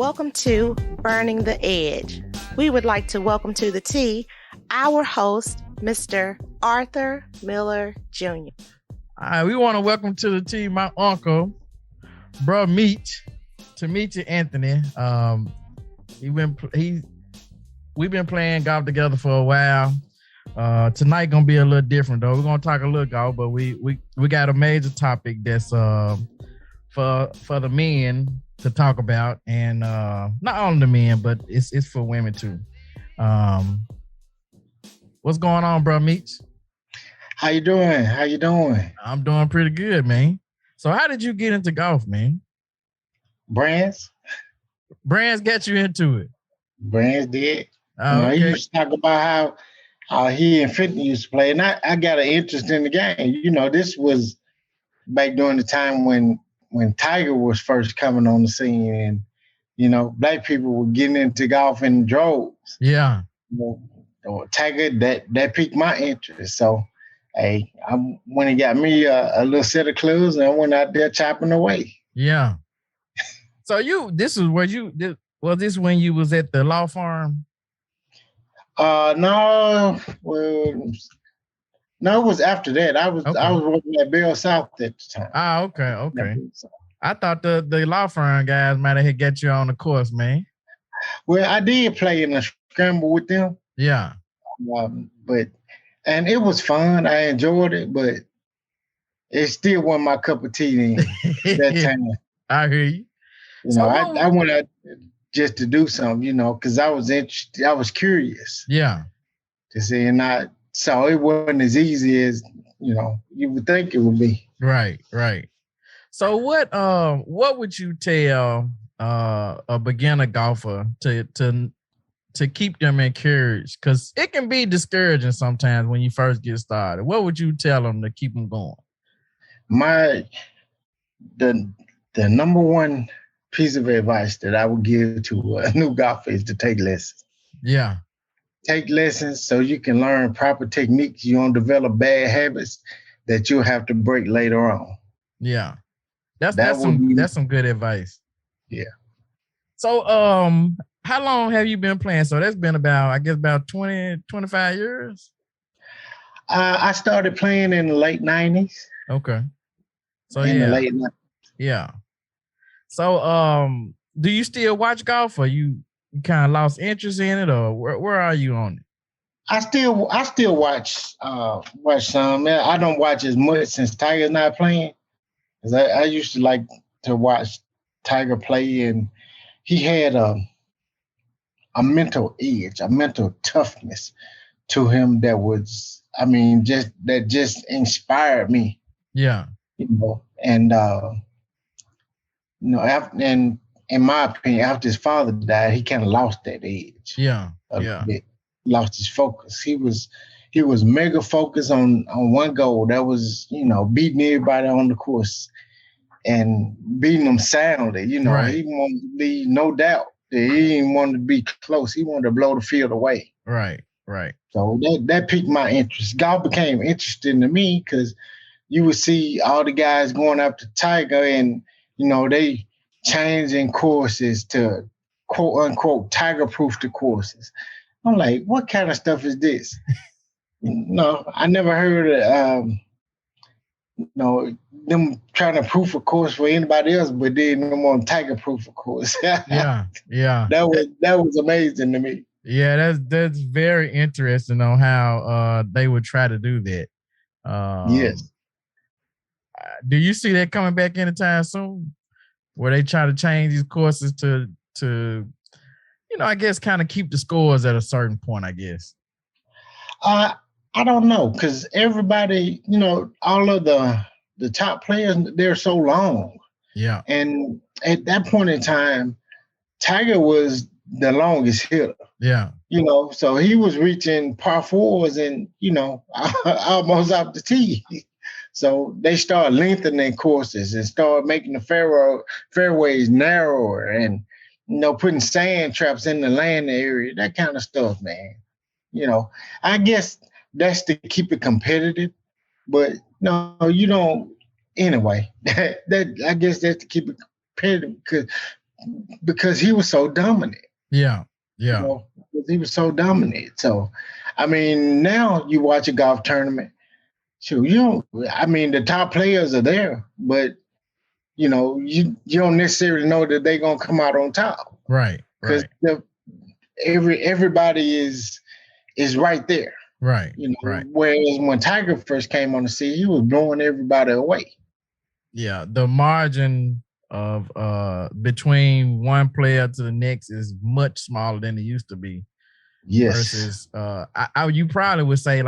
welcome to Burning the Edge. We would like to welcome to the T our host, Mr. Arthur Miller Jr. All right, we want to welcome to the T my uncle, bro Tymechie Anthony. We've been playing golf together for a while. Tonight gonna be a little different though. We're gonna talk a little golf, but we got a major topic that's for the men to talk about, and not only the men, but it's for women too. What's going on, bro, Meech? How you doing? I'm doing pretty good, man. So how did you get into golf, man? Brands got you into it. Brands did. Okay. He used to talk about how he and Fitness used to play, and I got an interest in the game. This was back during the time when Tiger was first coming on the scene, and black people were getting into golf in droves. Yeah. Tiger, that piqued my interest. So, hey, I went and got me a little set of clubs, and I went out there chopping away. Yeah. So this when you was at the law firm? No, it was after that. I was working at Bell South at the time. Ah, okay. I thought the law firm guys might have got you on the course, man. Well, I did play in a scramble with them. Yeah. And it was fun. I enjoyed it, but it still wasn't my cup of tea then that time. I hear you. I went out just to do something, because I was interested. I was curious. Yeah. To see, so it wasn't as easy as, you would think it would be. Right. So what would you tell a beginner golfer to keep them encouraged? Because it can be discouraging sometimes when you first get started. What would you tell them to keep them going? The number one piece of advice that I would give to a new golfer is to take lessons. Yeah. Take lessons so you can learn proper techniques. You don't develop bad habits that you'll have to break later on. Yeah. That's some good advice. Yeah. So how long have you been playing? So that's been about 20, 25 years? I started playing in the late 90s. Okay. So the late 90s. Yeah. So do you still watch golf, or you kind of lost interest in it, or where are you on it? I still watch some. I don't watch as much since Tiger's not playing. 'Cause I used to like to watch Tiger play, and he had a mental edge, a mental toughness to him that was, just inspired me. Yeah. And in my opinion, after his father died, he kind of lost that edge. Yeah. Lost his focus. He was mega focused on one goal. That was, beating everybody on the course and beating them soundly. Right. He wanted to be, no doubt, that he didn't want to be close. He wanted to blow the field away. Right. So that piqued my interest. Golf became interesting to me because you would see all the guys going after Tiger, and they changing courses to quote unquote Tiger-proof the courses. I'm like, what kind of stuff is this? No, I never heard of them trying to proof a course for anybody else, but then them on Tiger-proof a course. Yeah. That was amazing to me. Yeah, that's very interesting on how they would try to do that. Yes. Do you see that coming back anytime soon, where they try to change these courses to I guess kind of keep the scores at a certain point, I guess? I don't know, because everybody, all of the top players, they're so long. Yeah. And at that point in time, Tiger was the longest hitter. Yeah. So he was reaching par fours and, almost off the tee. So they started lengthening courses and started making the fairways narrower and, putting sand traps in the land area, that kind of stuff, man. I guess that's to keep it competitive, but no, you don't. Anyway, that I guess that's to keep it competitive, because because he was so dominant. Yeah. Yeah. You know, he was so dominant. So, I mean, now you watch a golf tournament. Shoot, the top players are there, but you don't necessarily know that they're gonna come out on top. Right. Because right. everybody is right there. Right. Right. Whereas when Tiger first came on the scene, he was blowing everybody away. Yeah, the margin of between one player to the next is much smaller than it used to be. Yes. Versus you probably would say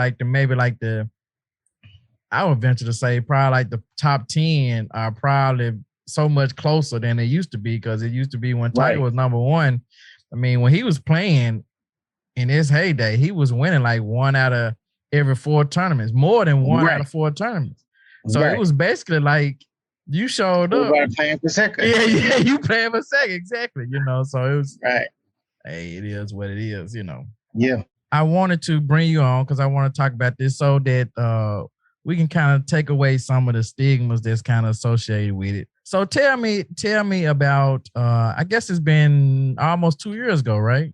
I would venture to say probably like the top 10 are probably so much closer than they used to be, because it used to be when Tiger was number one. I mean, when he was playing in his heyday, he was winning like 1 out of every 4 tournaments, more than 1 out of 4 tournaments. So it was basically like you showed up. Playing for second. Yeah, you playing for second, exactly. So it was right. Hey, it is what it is. Yeah. I wanted to bring you on because I want to talk about this so that we can kind of take away some of the stigmas that's kind of associated with it. So tell me about, I guess it's been almost 2 years ago, right?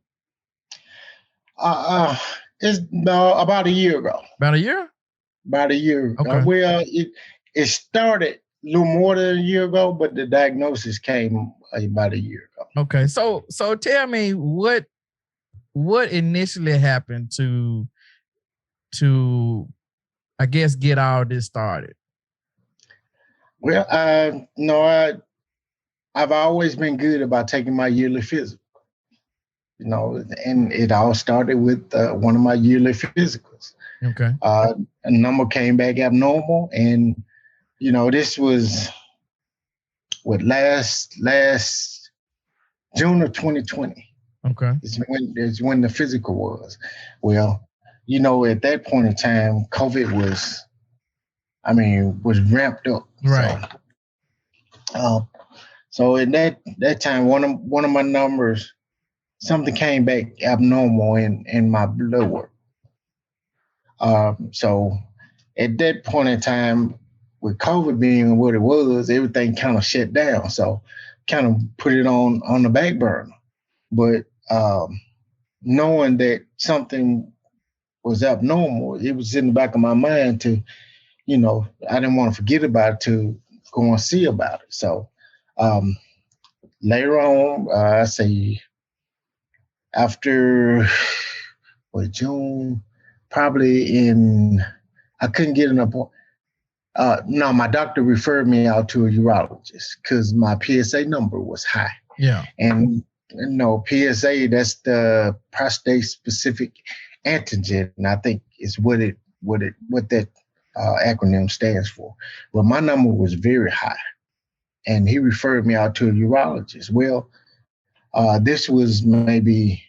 It's about a year ago. About a year? About a year ago. Okay. Well, it started a little more than a year ago, but the diagnosis came about a year ago. Okay. So tell me what initially happened to I guess get all this started. Well, I've always been good about taking my yearly physical. And it all started with one of my yearly physicals. Okay. A number came back abnormal, and this was last June of 2020. Okay. It's when the physical was. Well, at that point in time, COVID was ramped up. Right. So in that time, one of my numbers, something came back abnormal in my blood work. So at that point in time, with COVID being what it was, everything kind of shut down. So kind of put it on the back burner. But knowing that something was abnormal, it was in the back of my mind to, I didn't want to forget about it, to go and see about it. So later on, I say after June, probably I couldn't get an appointment. No, my doctor referred me out to a urologist because my PSA number was high. Yeah. And PSA, that's the prostate specific antigen, and I think is what that acronym stands for. Well, my number was very high, and he referred me out to a urologist. Well, this was maybe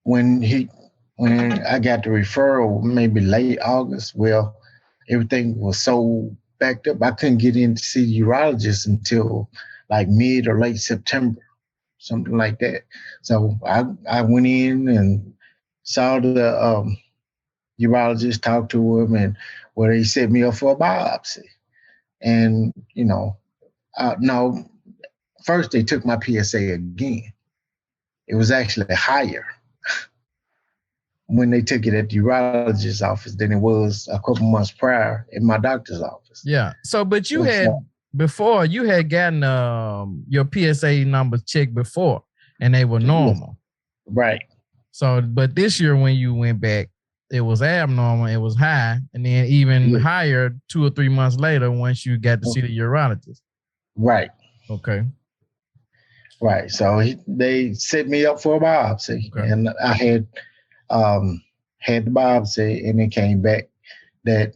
when I got the referral, maybe late August. Well, everything was so backed up, I couldn't get in to see the urologist until like mid or late September, something like that. So I went in and saw the urologist, talked to him, and he set me up for a biopsy. And, no, first they took my PSA again. It was actually higher when they took it at the urologist's office than it was a couple months prior in my doctor's office. Yeah. So, but you had gotten your PSA numbers checked before, and they were normal. Right. So, but this year when you went back, it was abnormal, it was high, and then even higher 2 or 3 months later once you got to see the urologist. Right. Okay. Right. So they set me up for a biopsy, and I had the biopsy, and it came back that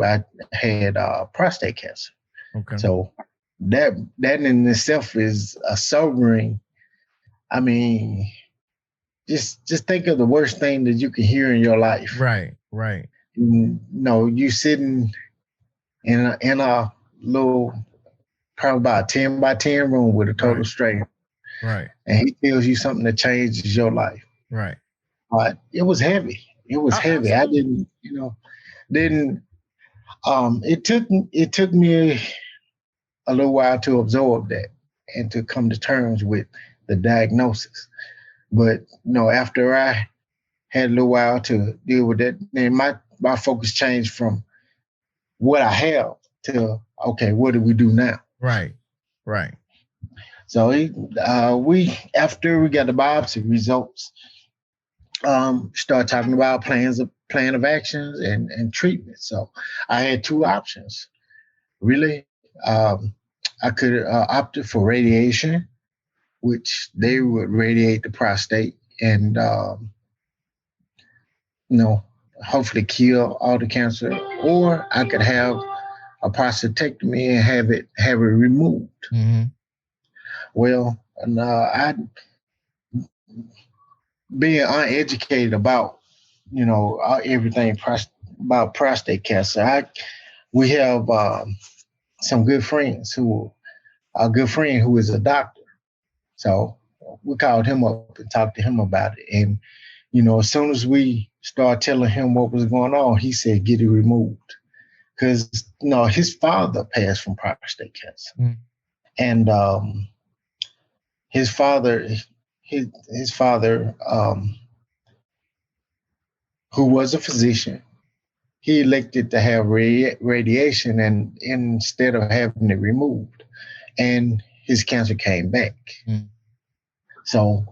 I had prostate cancer. Okay. So that in itself is a sobering. I mean, just think of the worst thing that you can hear in your life. Right. Right. You sitting in a little, probably about 10 by 10 room with a total stranger. Right. And he tells you something that changes your life. Right. It was heavy. It was heavy. I didn't. It took me a little while to absorb that and to come to terms with the diagnosis. But after I had a little while to deal with that, then my focus changed from what I have to, okay, what do we do now? Right. So we after we got the biopsy results, start talking about plan of actions and treatment. So I had two options. Really, I could opt for radiation, which they would radiate the prostate and hopefully kill all the cancer, or I could have a prostatectomy and have it removed. Mm-hmm. Well, I being uneducated about everything about prostate cancer. We have some good friends a good friend who is a doctor. So we called him up and talked to him about it. And, as soon as we started telling him what was going on, he said, get it removed. Because, his father passed from prostate cancer. Mm. And his father, who was a physician, he elected to have radiation and instead of having it removed, and his cancer came back. Mm. So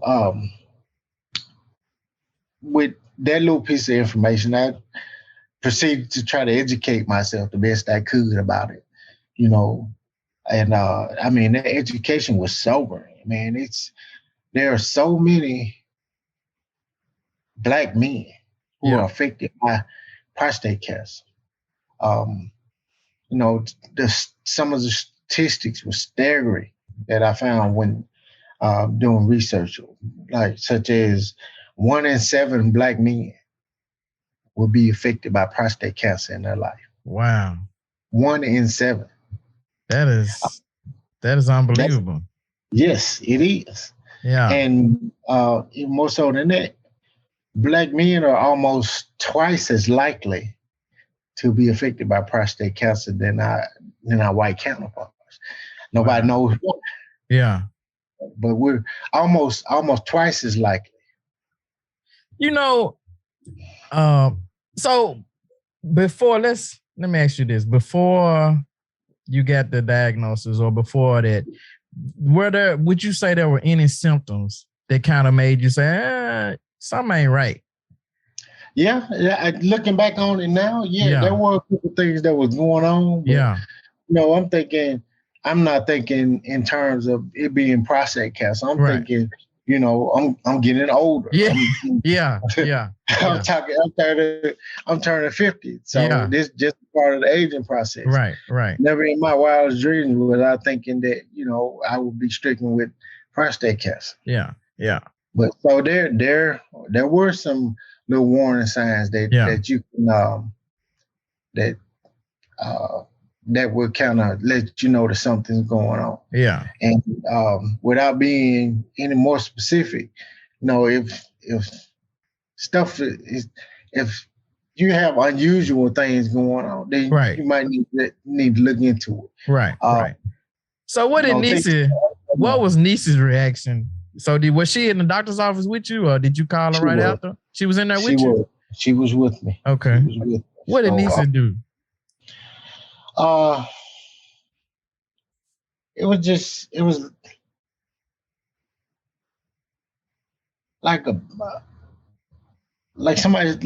with that little piece of information, I proceeded to try to educate myself the best I could about it, and that education was sobering, man. There are so many Black men who are affected by prostate cancer. Some of the statistics were staggering that I found when doing research, such as 1 in 7 Black men will be affected by prostate cancer in their life. Wow. 1 in 7. That is unbelievable. Yes, it is. Yeah. And more so than that, Black men are almost twice as likely to be affected by prostate cancer than our white counterparts. Nobody knows what. Yeah. But we're almost twice as likely. So before, let me ask you this. Before you got the diagnosis or before that, would you say there were any symptoms that kind of made you say, something ain't right? Yeah. Looking back on it now, there were a couple things that was going on. But, I'm not thinking in terms of it being prostate cancer. I'm thinking, I'm getting older. Yeah. I'm turning 50. So this just part of the aging process. Right. Never in my wildest dreams was I thinking that, I would be stricken with prostate cancer. Yeah. But so there were some little warning signs that you can that would kind of let you know that something's going on. Yeah. And without being any more specific, if you have unusual things going on, then you might need to look into it. Right. So what did what was Niecy's reaction? So was she in the doctor's office with you, or did you call her right after? She was in there with you? She was with me. Okay. What did Tymechie do? It was like somebody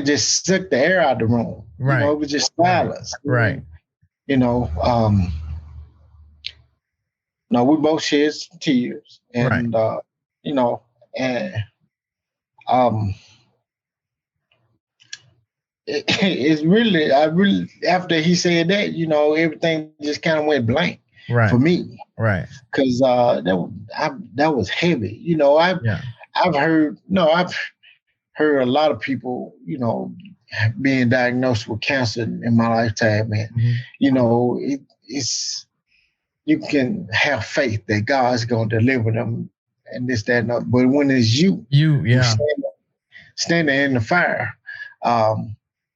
just sucked the air out of the room. Right. It was just silence. Right. No, we both shed some tears, and it's really, after he said that, everything just kind of went blank for me. Right. Because that was heavy. I've heard a lot of people, being diagnosed with cancer in my lifetime, and it's you can have faith that God's going to deliver them and this, that, and other. But when it's you standing in the fire,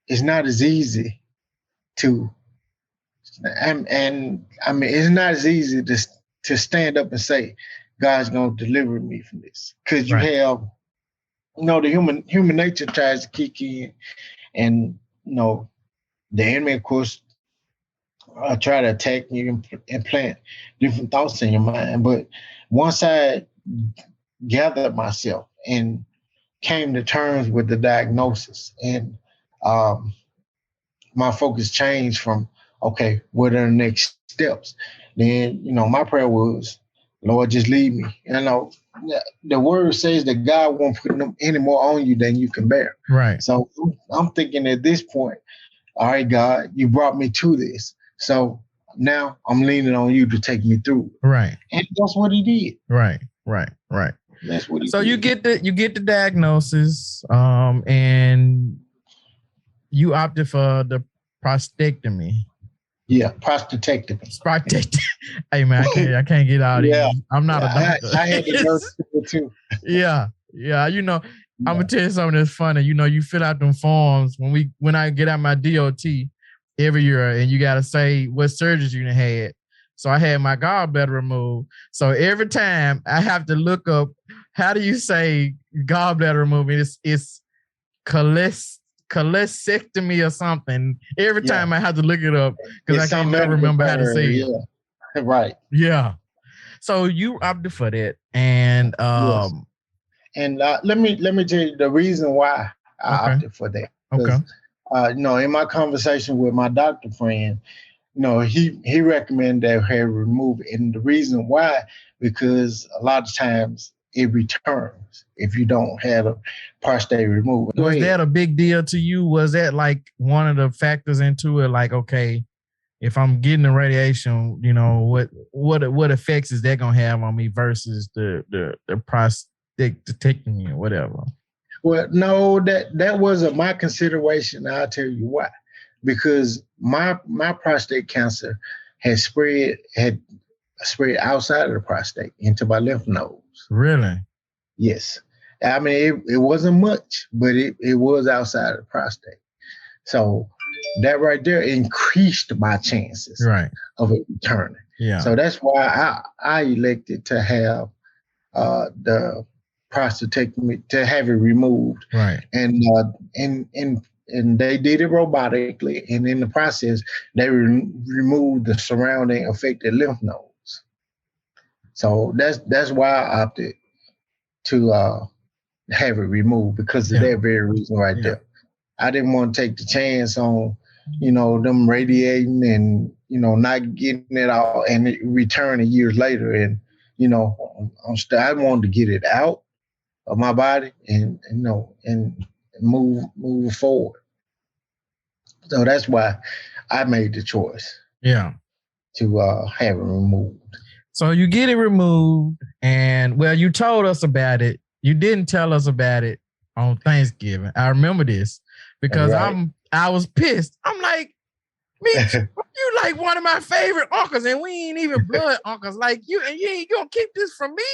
it's not as easy to And I mean, it's not as easy to stand up and say, God's going to deliver me from this. Because you have, the human nature tries to kick in, and, the enemy, of course, try to attack you and plant different thoughts in your mind. But once I gathered myself and came to terms with the diagnosis, and my focus changed from, okay, what are the next steps? Then, my prayer was, Lord, just lead me. The word says that God won't put any more on you than you can bear. Right. So I'm thinking at this point, all right, God, you brought me to this. So now I'm leaning on you to take me through. Right. And that's what he did. Right. That's what he so did. you get the diagnosis, and you opted for the prostatectomy. Yeah, prostatectomy. Hey man, I can't get out of here. I'm not a doctor. I had to nurse too. Yeah. I'm gonna tell you something that's funny. You fill out them forms when I get out my DOT every year, and you gotta say what surgeries you had. So I had my gallbladder removed. So every time I have to look up, how do you say gallbladder removal? It's cholecystectomy or something. Every time I have to look it up because I can't never remember how to say it. Yeah. Right. Yeah. So you opted for that, and yes. And let me tell you the reason why I opted for that. Okay. In my conversation with my doctor friend, he recommended that hair removed, and the reason why, because a lot of times it returns if you don't have a prostate removed. Was that a big deal to you? Was that like one of the factors into it? Like, okay, if I'm getting the radiation, what effects is that gonna have on me versus the prostatectomy or whatever? Well, no, that wasn't my consideration. I'll tell you why. Because my prostate cancer had spread outside of the prostate into my lymph nodes. Really? Yes. I mean, it wasn't much, but it was outside of the prostate. So that right there increased my chances of it returning. Yeah. So that's why I elected to have the prostatectomy, to have it removed. Right. And they did it robotically, and in the process, they removed the surrounding affected lymph nodes. So that's why I opted to have it removed, because of that very reason right there. I didn't want to take the chance on, them radiating and, not getting it out and it returning years later. And, I wanted to get it out of my body and move forward. So that's why I made the choice. Yeah. To have it removed. So you get it removed, and you told us about it. You didn't tell us about it on Thanksgiving. I remember this because I was pissed. I'm like, bitch, you like one of my favorite uncles, and we ain't even blood uncles like you, and you ain't gonna keep this from me?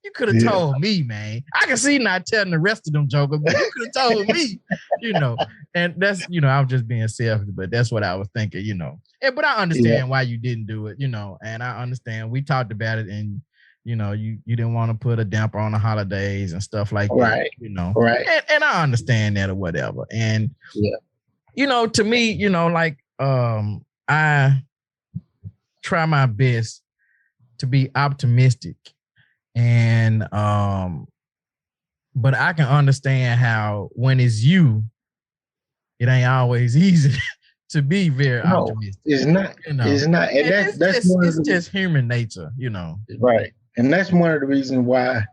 You could have told me, man. I can see not telling the rest of them jokers, but you could have told me, And that's, I was just being selfish, but that's what I was thinking, But I understand why you didn't do it, and I understand. We talked about it, and you didn't want to put a damper on the holidays and stuff like that, Right. And I understand that or whatever. And to me, I try my best to be optimistic. And but I can understand how when it's you, it ain't always easy to be very optimistic. It's not. It's not. And it's just human nature, Right. And that's one of the reasons why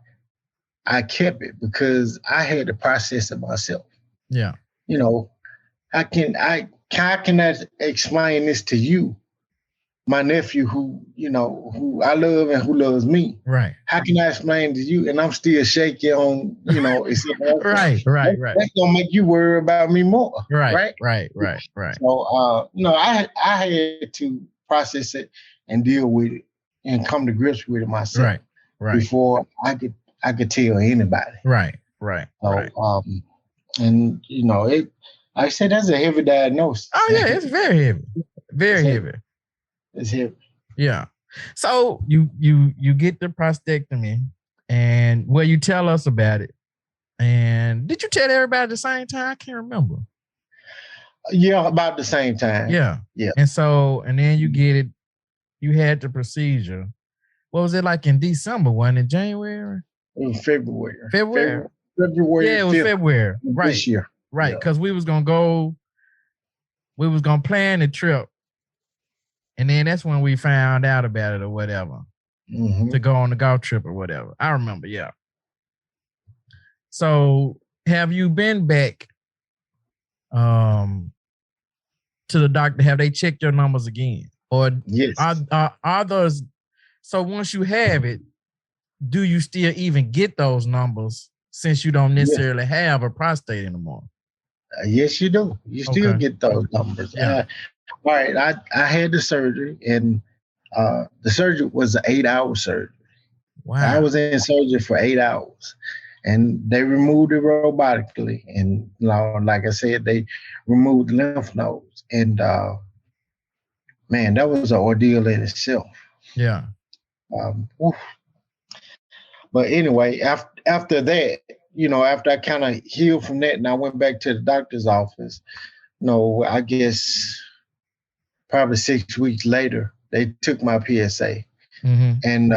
I kept it, because I had to process it myself. Yeah. I cannot explain this to you, my nephew, who I love and who loves me. Right. How can I explain to you? And I'm still shaky on, it's right. That's gonna make you worry about me more. Right. So I had to process it and deal with it and come to grips with it myself. Right. Before I could tell anybody. Right. So and it, I said that's a heavy diagnosis. Oh yeah, it's very heavy. Very heavy. It's heavy. Yeah. So you get the prostatectomy, and you tell us about it. And did you tell everybody at the same time? I can't remember. Yeah, about the same time. Yeah. And then you get it. You had the procedure. What was it like in December? Wasn't it January? It was February. February. Yeah, it was February. Right. This year. Right. Because we was gonna plan the trip. And then that's when we found out about it or whatever. Mm-hmm. To go on the golf trip or whatever. I remember, yeah. So have you been back to the doctor? Have they checked your numbers again? Or yes. Are those, so once you have it, do you still even get those numbers since you don't necessarily have a prostate anymore? Yes, you do. You still get those numbers. Yeah. All right. I had the surgery, and the surgery was an 8-hour surgery. Wow. I was in surgery for 8 hours, and they removed it robotically. And like I said, they removed lymph nodes. And man, that was an ordeal in itself. Yeah. But anyway, after that, after I kind of healed from that, and I went back to the doctor's office, I guess probably 6 weeks later, they took my PSA. Mm-hmm. And,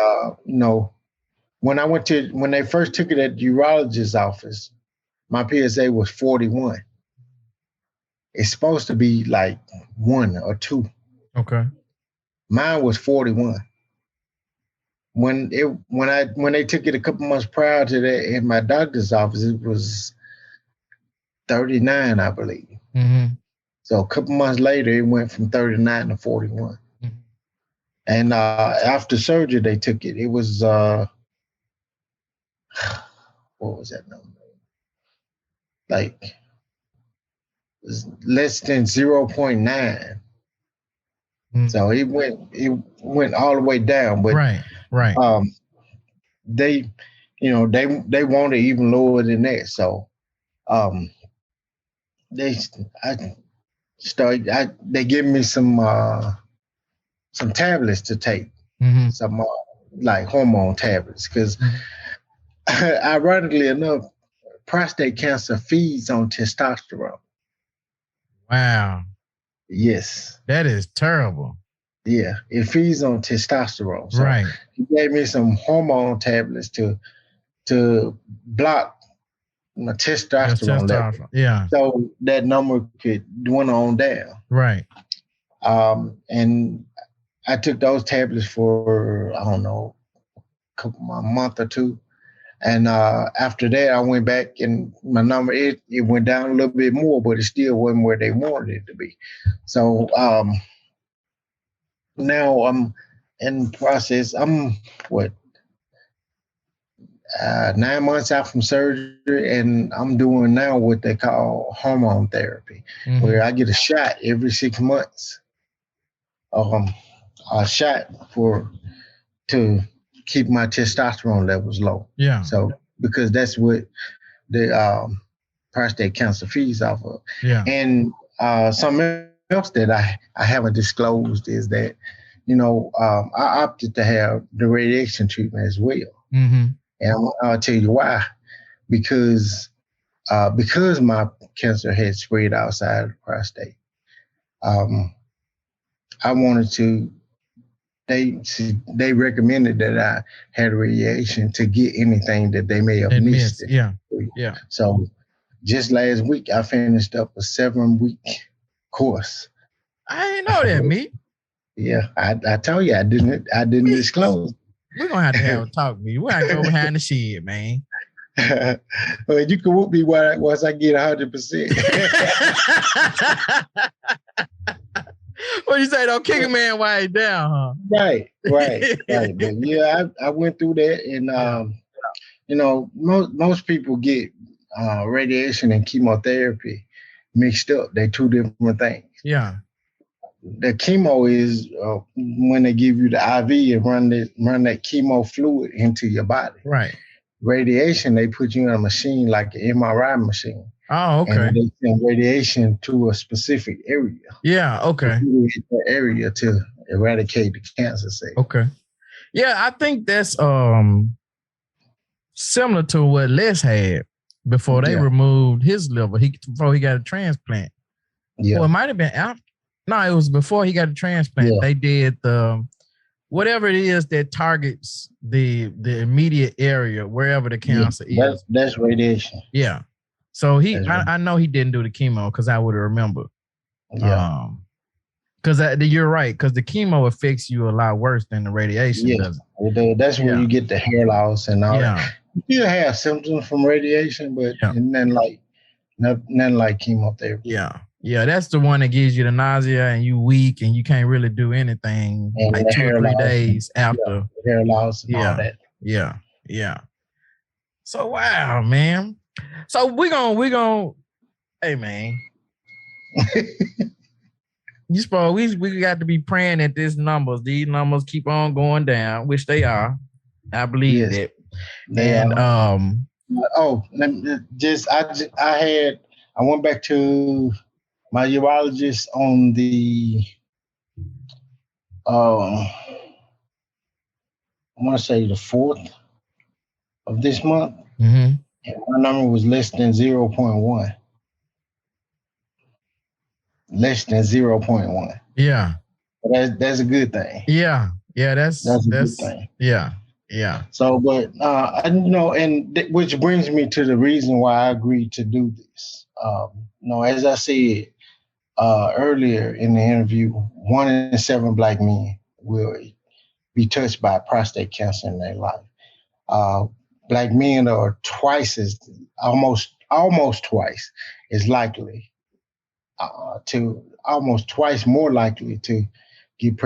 when they first took it at the urologist's office, my PSA was 41. It's supposed to be like 1 or 2. Okay. Mine was 41. When they took it a couple months prior to that in my doctor's office, it was 39, I believe. Mm-hmm. So a couple months later, it went from 39 to 41. Mm-hmm. And after surgery, they took it. It was what was that number? Like it was less than 0.9. Mm-hmm. So it went all the way down. But right. They want it even lower than that. So they give me some tablets to take, mm-hmm. some like hormone tablets, because ironically enough, prostate cancer feeds on testosterone. Wow. Yes. That is terrible. Yeah, it feeds on testosterone. So right. He gave me some hormone tablets to block my testosterone level. Yeah. So that number could went on down. Right. And I took those tablets for, I don't know, a month or two. And after that, I went back, and my number, it went down a little bit more, but it still wasn't where they wanted it to be. So now I'm in the process. I'm 9 months out from surgery, and I'm doing now what they call hormone therapy, mm-hmm. where I get a shot every 6 months. A shot to keep my testosterone levels low. Yeah. So because that's what the prostate cancer feeds off of. Yeah. And something else that I haven't disclosed is that, I opted to have the radiation treatment as well. Mm-hmm. And I'll tell you why. Because my cancer had spread outside of the prostate, I wanted to. They recommended that I had radiation to get anything that they may have missed. Yeah. So just last week, I finished up a 7-week course. I didn't know that, me. Yeah, I told you I didn't disclose. We're gonna have to have a talk, me. We gotta go behind the shed, man. Well, you can whoop me once I get 100%. What you say? Don't kick a man while he's down, huh? Right. But yeah, I went through that, and most people get radiation and chemotherapy mixed up. They're two different things. Yeah. The chemo is when they give you the IV and run that chemo fluid into your body. Right. Radiation, they put you in a machine like an MRI machine. Oh, okay. And they send radiation to a specific area. Yeah, okay. The area to eradicate the cancer cell. Okay. Yeah, I think that's similar to what Les had before they removed his liver. Before he got a transplant. Yeah. Well, it might have been after. No, it was before he got a transplant. Yeah. They did the whatever it is that targets the immediate area wherever the cancer is. That's radiation. Yeah. So I know he didn't do the chemo because I would have remembered. Yeah. Because you're right, because the chemo affects you a lot worse than the radiation does. That's where you get the hair loss and all that. You have symptoms from radiation, but nothing like chemotherapy. Yeah, that's the one that gives you the nausea and you weak and you can't really do anything and like 2 or 3 days after. Hair loss and all that. Yeah. So wow, man. So we gonna hey man. You suppose we got to be praying that these numbers keep on going down, which they are. I believe that. And I went back to my urologist on the I want to say the 4th of this month. Mm-hmm. And my number was less than 0.1. Less than 0.1. Yeah. That's a good thing. Yeah. That's a good thing. Yeah. So, but which brings me to the reason why I agreed to do this. As I said earlier in the interview, 1 in 7 Black men will be touched by prostate cancer in their life. Black men are almost twice as likely almost twice more likely to get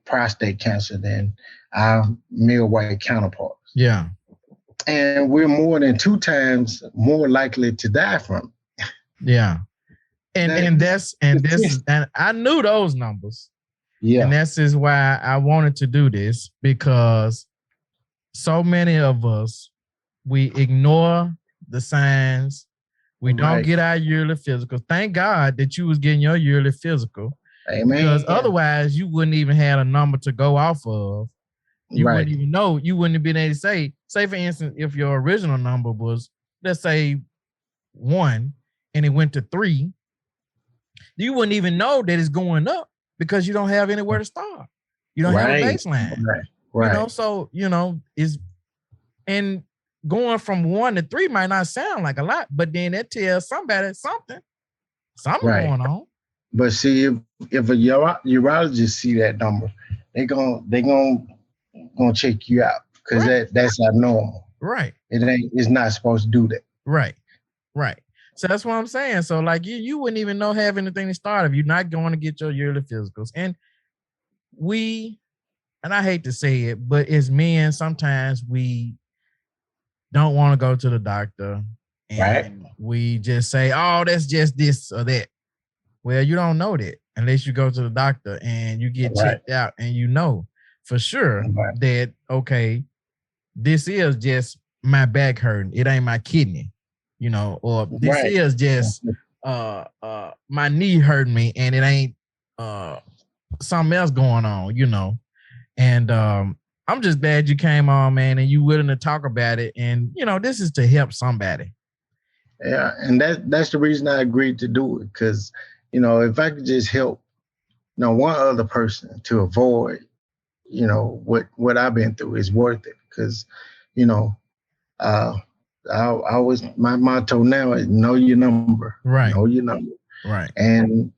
prostate cancer than our male white counterparts. Yeah. And we're more than 2 times more likely to die from it. Yeah. And I knew those numbers. Yeah. And that's is why I wanted to do this, because so many of us, we ignore the signs. We don't get our yearly physical. Thank God that you was getting your yearly physical. Amen. Because otherwise you wouldn't even have a number to go off of. You wouldn't even know. You wouldn't have been able to say for instance, if your original number was, let's say 1 and it went to 3, you wouldn't even know that it's going up because you don't have anywhere to start. You don't have a baseline. Right. So, and going from 1 to 3 might not sound like a lot, but then that tells somebody something going on. But see, if a urologist see that number, they gonna check you out because that's abnormal. Right. It's not supposed to do that. Right. So that's what I'm saying. So like you wouldn't even have anything to start if you're not going to get your yearly physicals. And I hate to say it, but as men, sometimes we don't want to go to the doctor and we just say, oh, that's just this or that. Well, you don't know that unless you go to the doctor and you get checked out and you know for sure that, okay, this is just my back hurting. It ain't my kidney, or this is just my knee hurting me and it ain't something else going on, And I'm just glad you came on, man, and you willing to talk about it. And, this is to help somebody. Yeah, and that's the reason I agreed to do it. Because, if I could just help, one other person to avoid, what I've been through is worth it. Because, my motto now is know your number. Right. Know your number. Right. And,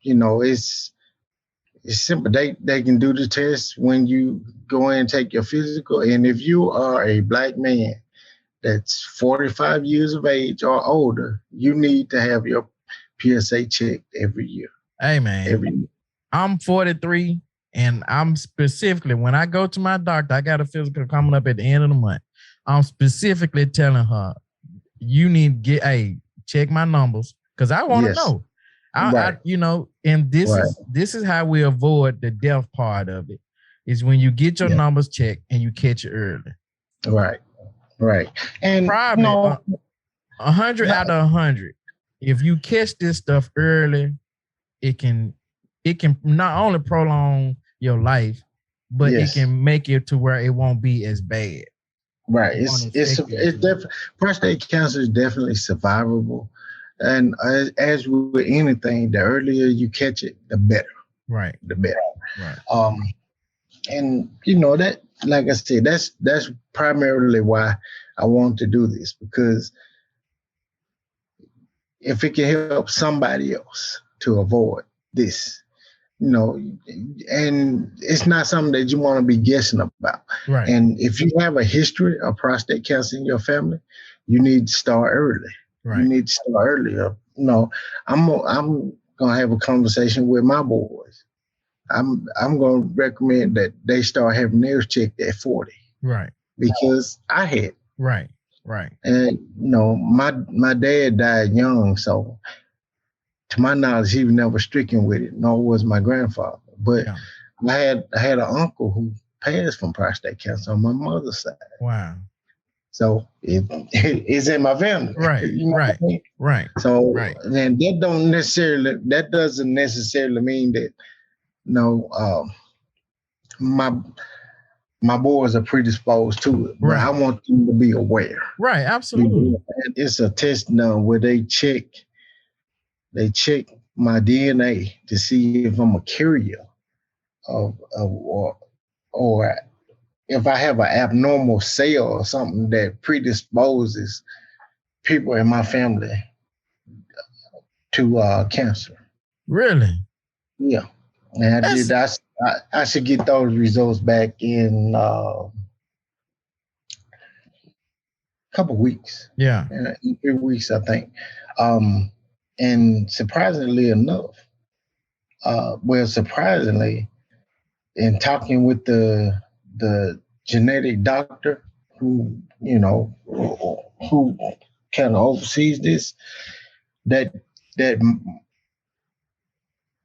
it's simple. They can do the test when you go in and take your physical. And if you are a Black man that's 45 years of age or older, you need to have your PSA checked every year. Hey, man. Every year. I'm 43, and I'm specifically, when I go to my doctor, I got a physical coming up at the end of the month. I'm specifically telling her, you need to check my numbers, because I want to know. And this is how we avoid the death part of it, is when you get your numbers checked and you catch it early. Right. And probably 100 out of 100. If you catch this stuff early, it can not only prolong your life, but it can make it to where it won't be as bad. Right. It's definitely, prostate cancer is definitely survivable. And as with anything, the earlier you catch it, the better. Right. The better. Right. And that, like I said, that's primarily why I want to do this, because if it can help somebody else to avoid this, and it's not something that you want to be guessing about. Right. And if you have a history of prostate cancer in your family, you need to start early. Right. You need to start earlier. I'm gonna have a conversation with my boys. I'm gonna recommend that they start having theirs checked at 40. Right. Because I had. Right. And my dad died young, so to my knowledge, he was never stricken with it, nor was my grandfather. But I had an uncle who passed from prostate cancer on my mother's side. Wow. So it's in my family. Right. Right. I mean? Right. So then that doesn't necessarily mean that my boys are predisposed to it. But I want them to be aware. Right. Absolutely. It's a test now where they check my DNA to see if I'm a carrier or if I have an abnormal cell or something that predisposes people in my family to cancer. Really? Yeah. And I should get those results back in a couple of weeks. Yeah. In 3 weeks, I think. And surprisingly enough, in talking with the genetic doctor who kind of oversees this, that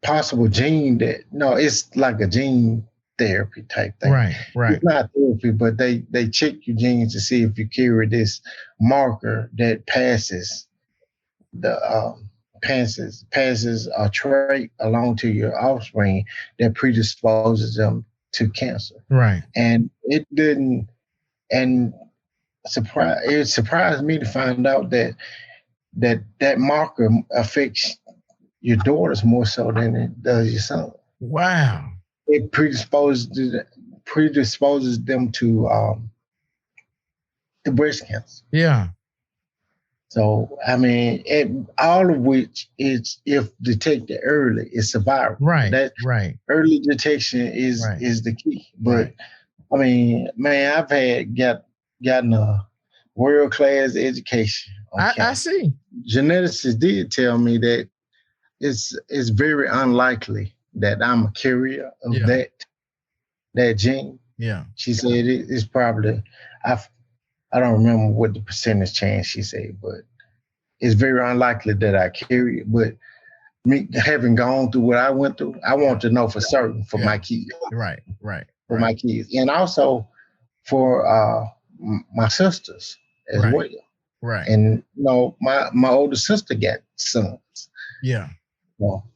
possible gene it's like a gene therapy type thing. Right. It's not therapy, but they check your genes to see if you carry this marker that passes a trait along to your offspring that predisposes them to cancer. Right. And it didn't, and it surprised me to find out that marker affects your daughters more so than it does your son. Wow. It predisposes them to the breast cancer. Yeah. So, I mean, all of which is, if detected early, is survival. Right. Early detection is the key. But I mean, man, I've gotten a world-class education. I see. Geneticists did tell me that it's very unlikely that I'm a carrier of that gene. Yeah. She said it's probably, I don't remember what the percentage chance she said, but it's very unlikely that I carry it. But me having gone through what I went through, I want to know for certain for my kids. Right. For my kids. And also for my sisters as well. Right. And my older sister got sons. Yeah. Well,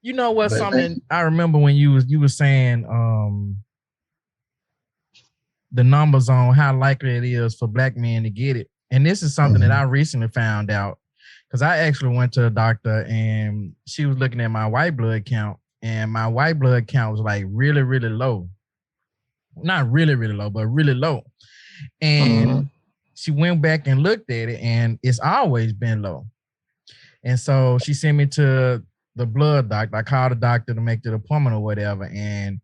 you know what? Something I remember when you were saying the numbers on how likely it is for Black men to get it, and this is something that I recently found out because I actually went to a doctor and she was looking at my white blood count, and my white blood count was like really, really low. Not really, really low, but really low. And she went back and looked at it, and it's always been low. And so she sent me to the blood doctor. I called the doctor to make the appointment or whatever. And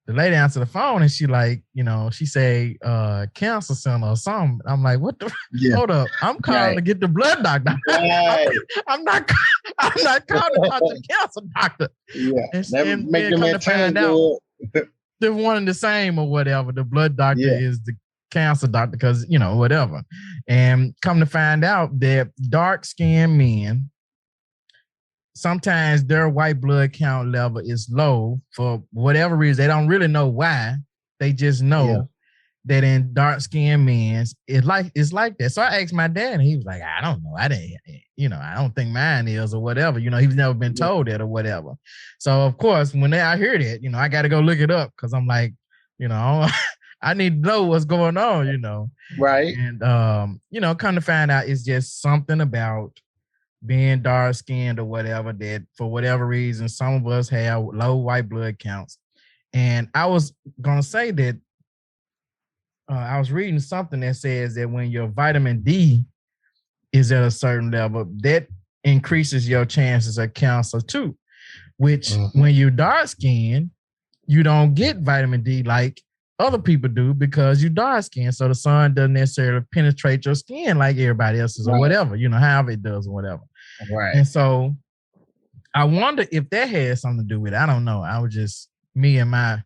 the lady answered the phone and she she say cancer center or something. I'm like, what the hold up. I'm calling to get the blood doctor. Right. I'm not calling to talk to the cancer doctor. Yeah. And then come to find out they're one and the same or whatever. The blood doctor is the cancer doctor because, whatever. And come to find out that dark-skinned men, sometimes their white blood count level is low for whatever reason. They don't really know why. They just know. that in dark skinned men, it's like that. So I asked my dad, and he was like, I don't know. I don't think mine is or whatever. He's never been told that or whatever. So of course, when I hear that, I got to go look it up because I'm like, I need to know what's going on, Right. And come to find out it's just something about being dark skinned or whatever that for whatever reason, some of us have low white blood counts. And I was gonna say that I was reading something that says that when your vitamin D is at a certain level, that increases your chances of cancer too, which when you're dark skinned, you don't get vitamin D like other people do because you're dark skinned. So the sun doesn't necessarily penetrate your skin like everybody else's or whatever, however it does or whatever. Right. And so I wonder if that had something to do with it. I don't know. I was just me and my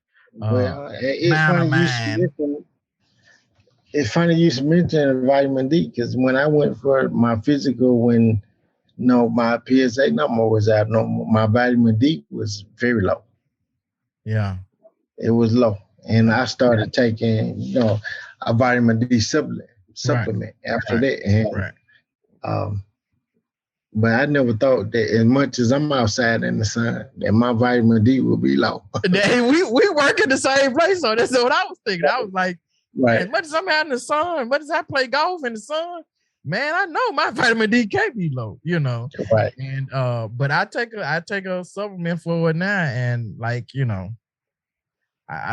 it's funny you mentioned vitamin D because when I went for my physical, when my PSA number was abnormal, my vitamin D was very low. Yeah, it was low, and I started taking a vitamin D supplement after that, and but I never thought that as much as I'm outside in the sun, that my vitamin D would be low. we work in the same place, so that's what I was thinking. I was like, as much as I'm out in the sun, as much as I play golf in the sun, man, I know my vitamin D can't be low, Right. And but I take a supplement for it now, and I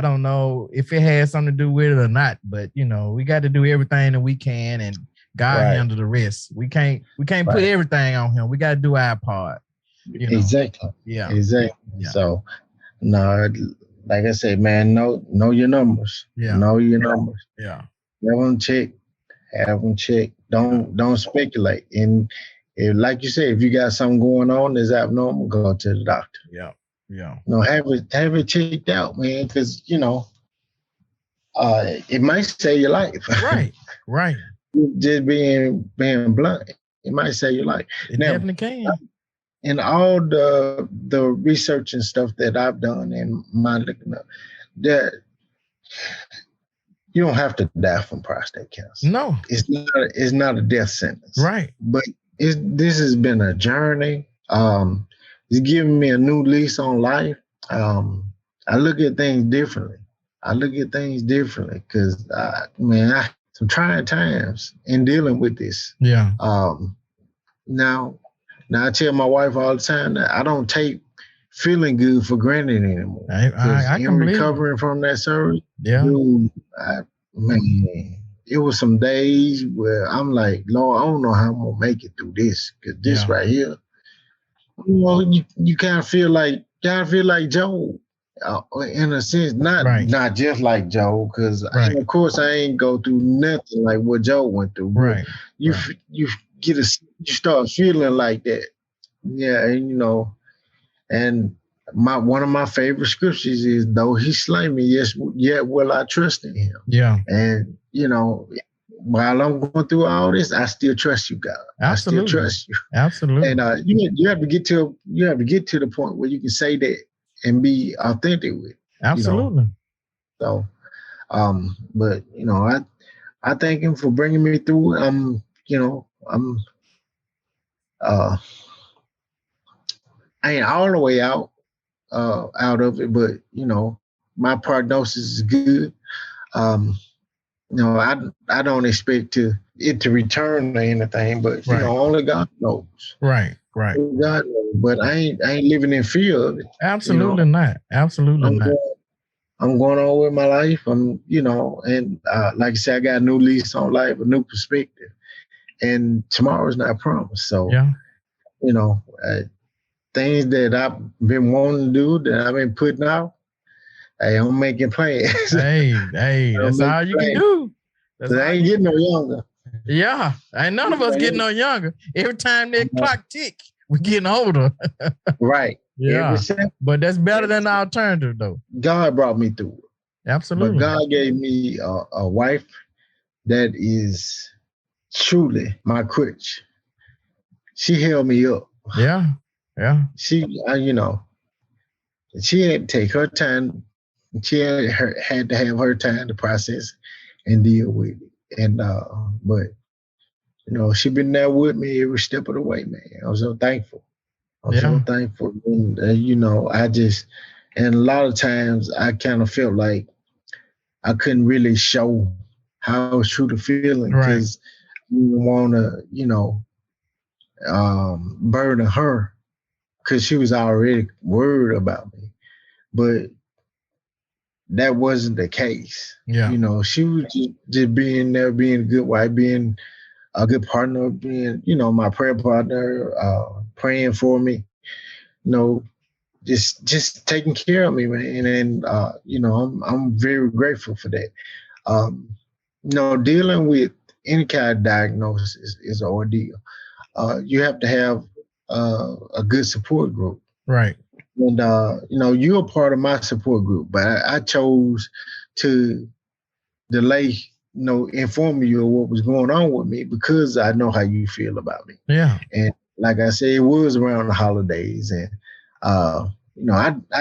don't know if it has something to do with it or not, but we got to do everything that we can, and God handle the rest. We can't put everything on him. We got to do our part. Exactly. Yeah. Exactly. Yeah. So, no, like I said, man, know your numbers. Yeah. Know your numbers. Yeah. Have them check. Don't speculate. And like you said, if you got something going on that's abnormal, go to the doctor. Yeah. Yeah. Have it checked out, man, because it might save your life. Right. Just being blunt, it might save your life. It definitely can. And all the research and stuff that I've done and my looking up, that you don't have to die from prostate cancer. No, it's not a death sentence. Right. But this has been a journey. It's given me a new lease on life. I look at things differently. Because, some trying times in dealing with this. Yeah. Now I tell my wife all the time that I don't take feeling good for granted anymore. I can recovering from that surgery. Yeah. Dude, it was some days where I'm like, Lord, I don't know how I'm gonna make it through this, because this right here, you kind of feel like Job. In a sense, not just like Job, because of course I ain't go through nothing like what Job went through. Right. You start feeling like that. Yeah, and one of my favorite scriptures is, though he slay me, yet will I trust in him. Yeah. And while I'm going through all this, I still trust you, God. Absolutely. I still trust you. Absolutely. And you have to get to the point where you can say that and be authentic with it. Absolutely. So, but I thank him for bringing me through. I ain't all the way out of it, but my prognosis is good. I don't expect it to return or anything, but only God knows. Right. God knows. But I ain't living in fear of it. Absolutely not. Absolutely not. I'm going on with my life. And like I said, I got a new lease on life, a new perspective. And tomorrow's not promised. So, things that I've been wanting to do, that I've been putting out, I'm making plans. Hey, that's all you can do. I ain't getting no younger. Yeah, ain't none of us getting no younger. Every time that clock tick, we're getting older. Right. Yeah. But that's better than the alternative, though. God brought me through it. Absolutely. But God gave me a wife that is truly my crutch. She held me up. Yeah. She, she had to take her time. She had to have her time to process. and deal with it. And but she been there with me every step of the way, man. I'm so thankful. I'm so thankful. And, I just, and a lot of times I kind of felt like I couldn't really show how I was truly feeling because I didn't want to, burden her because she was already worried about me. But that wasn't the case. Yeah. She was just being there, being a good wife, being a good partner, being, my prayer partner, praying for me, just taking care of me, man. And I'm very grateful for that. Dealing with any kind of diagnosis is an ordeal. You have to have a good support group. Right. And, you're a part of my support group, but I chose to delay, informing you of what was going on with me because I know how you feel about me. Yeah. And like I said, it was around the holidays, and I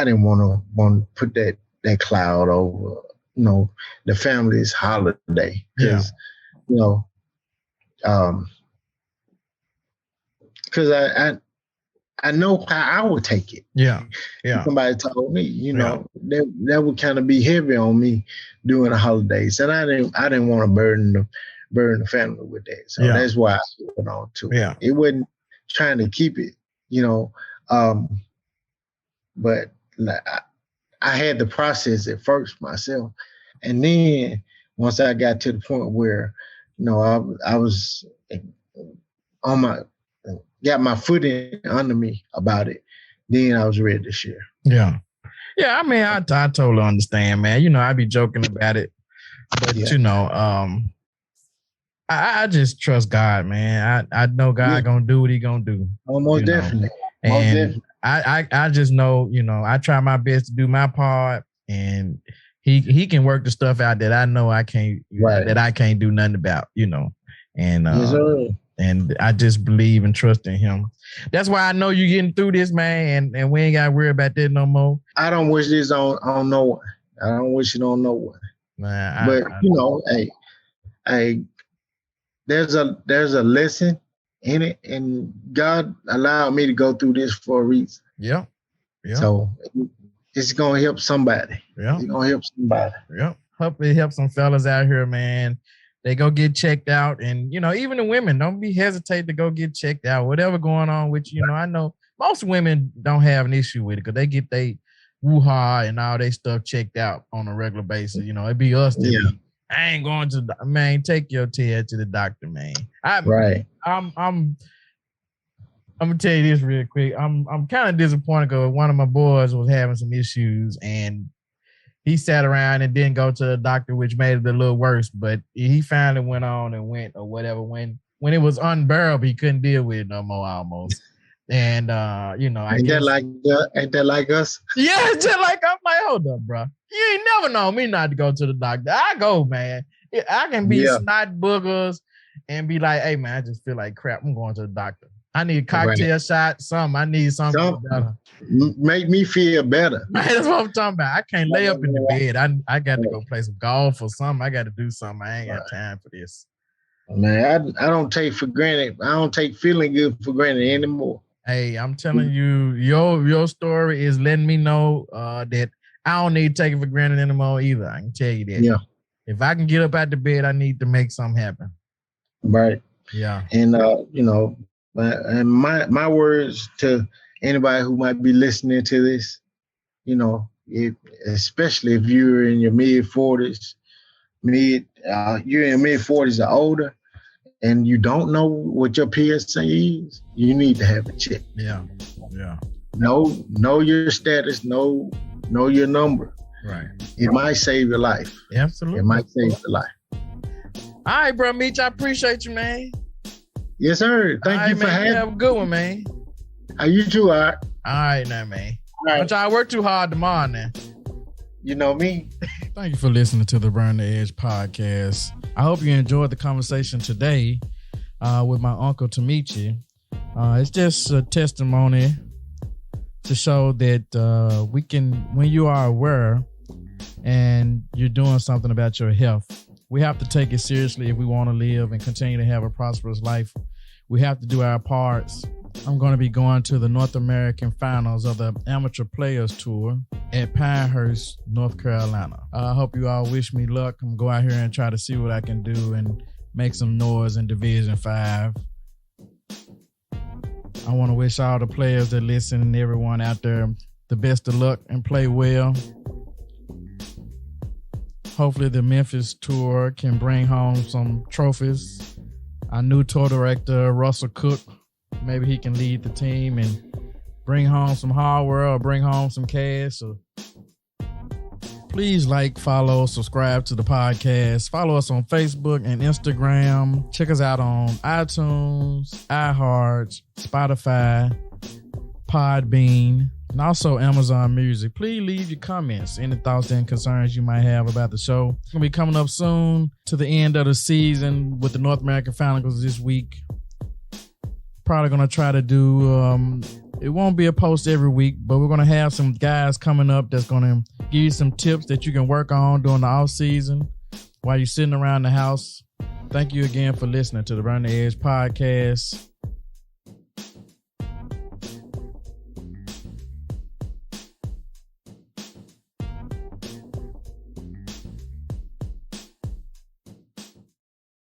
didn't want to put that cloud over, the family's holiday because, because I know how I would take it. Yeah. Yeah. Somebody told me, that would kind of be heavy on me during the holidays, and I didn't want to burden the family with that. So that's why I went on to it. Yeah. It wasn't trying to keep it, but I had to process it first myself, and then once I got to the point where, I was got my foot in under me about it, then I was ready to share. Yeah. Yeah, I mean, I totally understand, man. I be joking about it, but I just trust God, man. I know God gonna do what he gonna do. Most definitely. And I just know, I try my best to do my part, and he can work the stuff out that I know I can't, that I can't do nothing about, and and I just believe and trust in him. That's why I know you're getting through this, man, and we ain't got to worry about that no more. I don't wish this on no one. I don't wish it on no one. Man, but hey, there's a lesson in it, and God allowed me to go through this for a reason. Yeah. Yeah. So it's gonna help somebody. Yeah. It's gonna help somebody. Yeah. Hopefully help some fellas out here, man. They go get checked out, and even the women, don't be hesitate to go get checked out. Whatever going on with you, I know most women don't have an issue with it because they get they woo-ha and all they stuff checked out on a regular basis. It be us that be, I ain't going to, man, take your tail to the doctor, man. I'm gonna tell you this real quick. I'm kind of disappointed because one of my boys was having some issues, and he sat around and didn't go to the doctor, which made it a little worse. But he finally went on and went or whatever. When it was unbearable, he couldn't deal with it no more almost. And I ain't guess that like us? Yeah, it's just like I'm like, hold up, bro. You ain't never known me not to go to the doctor. I go, man. I can be snot boogers and be like, hey man, I just feel like crap. I'm going to the doctor. I need a cocktail shot, something. I need something better. Make me feel better. Man, that's what I'm talking about. I can't lay up in the bed. I got to go play some golf or something. I got to do something. I ain't got time for this. Man, I don't take for granted. I don't take feeling good for granted anymore. Hey, I'm telling you, your story is letting me know that I don't need to take it for granted anymore either. I can tell you that. Yeah. If I can get up out the bed, I need to make something happen. Right. Yeah. And and my words to anybody who might be listening to this, especially if you're in your mid-40s, you're in your mid-40s or older, and you don't know what your PSA is, you need to have it checked. Yeah. Yeah. Know your status, know your number. Right. It might save your life. Absolutely. It might save your life. All right, bro, Meech, I appreciate you, man. Yes, sir. Thank you for having me. Have a good one, man. You too, all right. All right, now, man. All right. Don't y'all work too hard tomorrow, now. You know me. Thank you for listening to the Burn the Edge podcast. I hope you enjoyed the conversation today with my uncle Tymechie. It's just a testimony to show that we can, when you are aware and you're doing something about your health, We have to take it seriously if we want to live and continue to have a prosperous life. We have to do our parts. I'm going to be going to the North American Finals of the Amateur Players Tour at Pinehurst, North Carolina. I hope you all wish me luck. I'm going to go out here and try to see what I can do and make some noise in Division 5. I want to wish all the players that listen and everyone out there the best of luck and play well. Hopefully the Memphis tour can bring home some trophies. Our new tour director, Russell Cook, maybe he can lead the team and bring home some hardware or bring home some cash. So please like, follow, subscribe to the podcast. Follow us on Facebook and Instagram. Check us out on iTunes, iHeart, Spotify, Podbean, and also Amazon Music. Please leave your comments, any thoughts and concerns you might have about the show. It's going to be coming up soon to the end of the season with the North American Finals this week. Probably going to try to do, it won't be a post every week, but we're going to have some guys coming up that's going to give you some tips that you can work on during the off season while you're sitting around the house. Thank you again for listening to the Burn the Edge podcast.